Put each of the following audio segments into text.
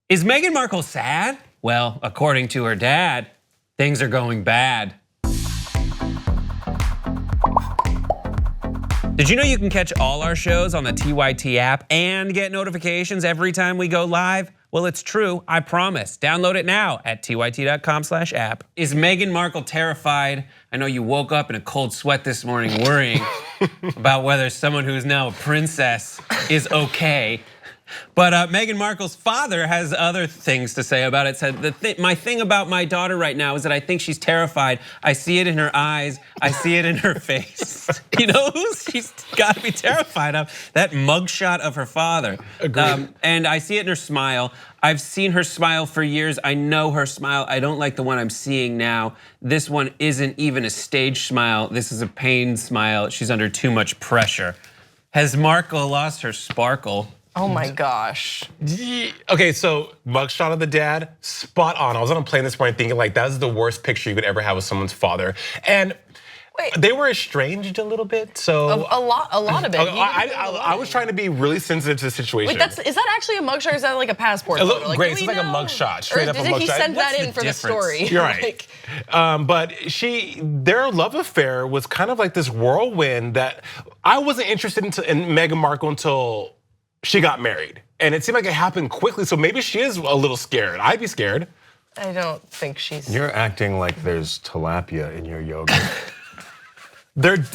Is Meghan Markle sad? Well, according to her dad, things are going bad. Did you know you can catch all our shows on the TYT app and get notifications every time we go live? Well, it's true, I promise. Download it now at tyt.com/app. Is Meghan Markle terrified? I know you woke up in a cold sweat this morning worrying about whether someone who is now a princess is okay. But Meghan Markle's father has other things to say about it. Said, my thing about my daughter right now is that I think she's terrified. I see it in her eyes. I see it in her face. You know who she's got to be terrified of? That mugshot of her father. Agreed. And I see it in her smile. I've seen her smile for years. I know her smile. I don't like the one I'm seeing now. This one isn't even a staged smile. This is a pained smile. She's under too much pressure. Has Markle lost her sparkle? Oh my gosh. Okay, so mugshot of the dad, spot on. I was on a plane this morning thinking like that is the worst picture you could ever have with someone's father. And they were estranged a little bit, so a lot of it. I was trying to be really sensitive to the situation. Wait, is that actually a mugshot or is that like a passport photo? Like, Grace, it's like a mugshot, straight up a mugshot. He sent that in for the difference? story. You're right. But their love affair was kind of like this whirlwind that I wasn't interested in Meghan Markle until she got married. And it seemed like it happened quickly, so maybe she is a little scared. I'd be scared. I don't think she's. You're acting like there's tilapia in your yogurt. Could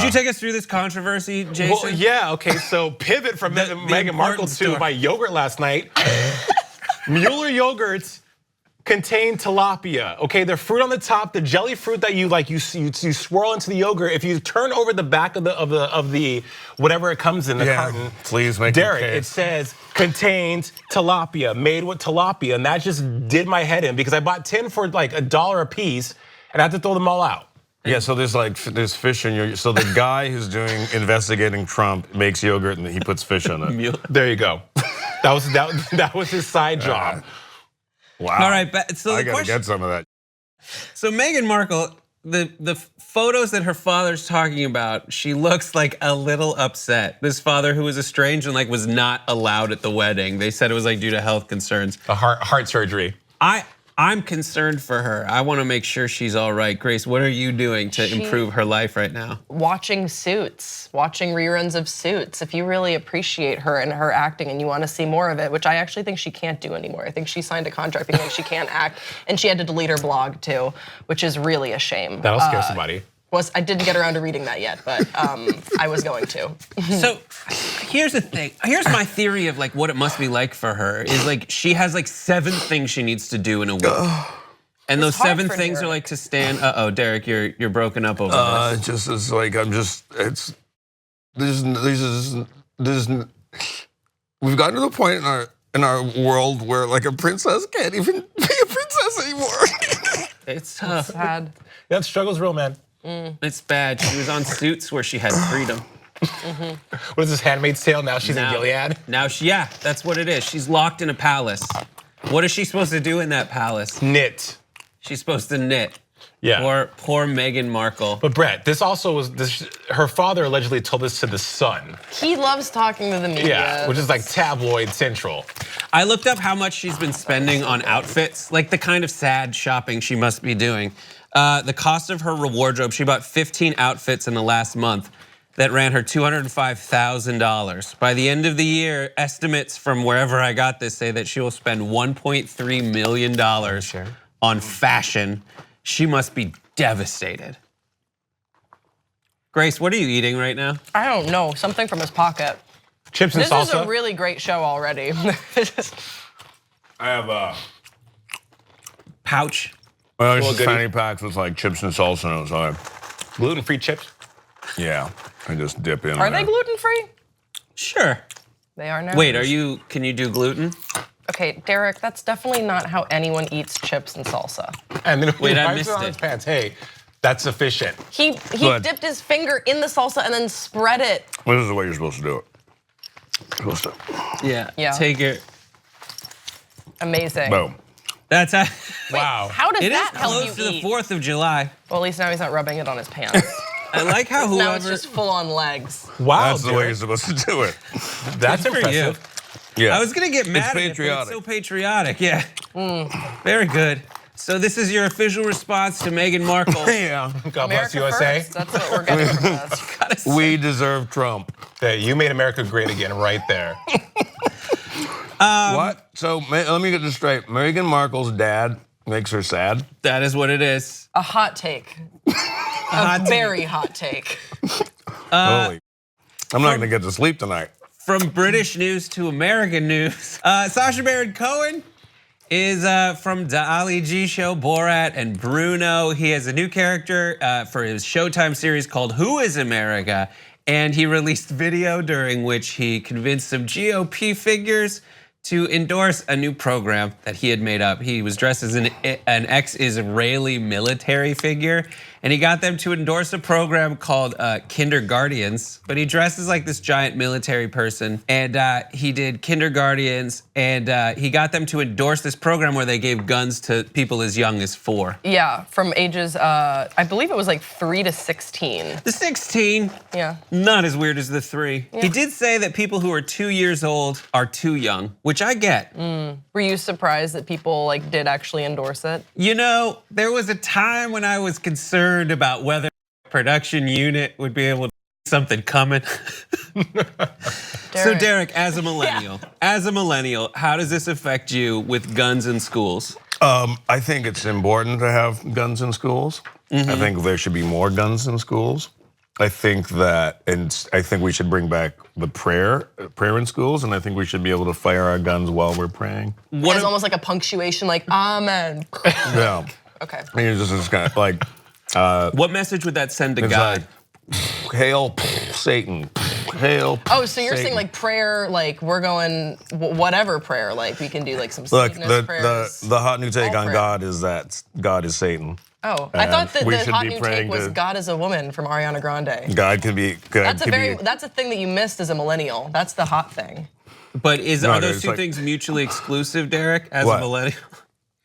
you take us through this controversy, Jason? Well, yeah, okay, so pivot from Meghan Markle to my yogurt last night. Mueller yogurts contain tilapia. Okay, the fruit on the top, the jelly fruit that you swirl into the yogurt. If you turn over the back of the whatever it comes in the carton, please make Derrick, your case. it says contains tilapia, made with tilapia, and that just did my head in because I bought 10 for like $1 a piece, and I had to throw them all out. Yeah, so there's fish in your. So the guy who's investigating Trump makes yogurt and he puts fish in it. There you go. That was his side job. Wow. All right, so I gotta get some of that. So Meghan Markle, the photos that her father's talking about, she looks like a little upset. This father who was estranged and like was not allowed at the wedding. They said it was like due to health concerns. A heart surgery. I'm concerned for her. I want to make sure she's all right. Grace, what are you doing to improve her life right now? Watching Suits, watching reruns of Suits. If you really appreciate her and her acting and you want to see more of it, which I actually think she can't do anymore. I think she signed a contract being like she can't act, and she had to delete her blog too, which is really a shame. That'll scare somebody. I didn't get around to reading that yet, but I was going to. So here's the thing. Here's my theory of like what it must be like for her is like she has like 7 things she needs to do in a week. And those 7 things are like to stand. Derrick, you're broken up over this. Just it's like we've gotten to the point in our world where like a princess can't even be a princess anymore. It's tough. It's sad. Yeah, the struggle's real, man. It's bad. She was on Suits where she had freedom. What is this, Handmaid's Tale? Now she's in Gilead? Yeah, that's what it is. She's locked in a palace. What is she supposed to do in that palace? Knit. She's supposed to knit. Yeah. Poor Meghan Markle. But Brett, this also was, her father allegedly told this to the Sun. He loves talking to the media. Yeah, which is like tabloid central. I looked up how much she's been spending on outfits, like the kind of sad shopping she must be doing. The cost of her wardrobe, she bought 15 outfits in the last month that ran her $205,000. By the end of the year, estimates from wherever I got this say that she will spend $1.3 million on fashion. She must be devastated. Grace, what are you eating right now? I don't know, something from his pocket. Chips and salsa? This is a really great show already. I have a pouch. Well, it's just fanny packs with like chips and salsa on it. So gluten-free chips? Yeah, I just dip in. Are they gluten-free? Sure. They are now. Wait, can you do gluten? Okay, Derrick, that's definitely not how anyone eats chips and salsa. And then wait, I wipes missed it on it. his pants. Hey, that's sufficient. He dipped his finger in the salsa and then spread it. Well, this is the way you're supposed to do it. You're supposed to. Yeah. Take it. Amazing. Boom. That's how. Wow. How does that help you It is close to eat? the 4th of July. Well, at least now he's not rubbing it on his pants. I like how Now it's whoever. just full on legs. Wow, That's the way you're supposed to do it. That's Good for you. impressive. Yeah. I was gonna get mad at it, but it's so patriotic. Yeah. Very good. So this is your official response to Meghan Markle. Yeah. God bless America USA. first. That's what we're getting from this. We deserve Trump. Hey, you made America great again right there. What? So let me get this straight. Meghan Markle's dad makes her sad. That is what it is. A hot take. A very hot take. Holy. I'm not gonna get to sleep tonight. From British news to American news, Sacha Baron Cohen is from the Ali G show, Borat and Bruno. He has a new character for his Showtime series called Who is America? And he released video during which he convinced some GOP figures to endorse a new program that he had made up. He was dressed as an ex-Israeli military figure, and he got them to endorse a program called Kinderguardians. But he dressed as like this giant military person, and he did Kinderguardians, and he got them to endorse this program where they gave guns to people as young as 4. Yeah, from ages, I believe it was like 3 to 16. The 16, Yeah. not as weird as the 3. He did say that people who are 2 years old are too young, which I get. Were you surprised that people like did actually endorse it? You know, there was a time when I was concerned about whether a production unit would be able to see something coming. So Derrick, as a millennial, how does this affect you with guns in schools? I think it's important to have guns in schools. I think there should be more guns in schools. I think that, and I think we should bring back the prayer in schools, and I think we should be able to fire our guns while we're praying. It's almost like a punctuation, like amen. Yeah. Okay. And you're just kind of like. What message would that send to It's God? like, hail Satan, hail. Oh, so you're Satan. saying like prayer, like we're going whatever prayer, like we can do like some Look, Satanist prayers. the hot new take All on prayer. God is that God is Satan. Oh, I thought that we the should hot be new praying take was to- God is a woman from Ariana Grande. God can be. God That's can be. that's a thing that you missed as a millennial. That's the hot thing. But are those it's two like- things mutually exclusive, Derrick, as What? a millennial?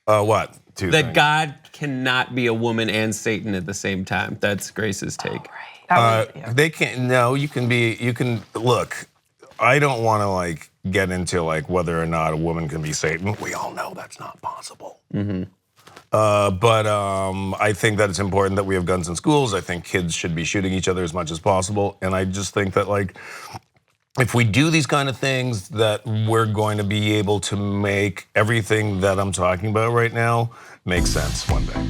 What? Two That things. God cannot be a woman and Satan at the same time. That's Grace's take. They can't. No, you can be. You can look. I don't want to like get into like whether or not a woman can be Satan. We all know that's not possible. But I think that it's important that we have guns in schools. I think kids should be shooting each other as much as possible. And I just think that like, if we do these kind of things, that we're going to be able to make everything that I'm talking about right now make sense one day.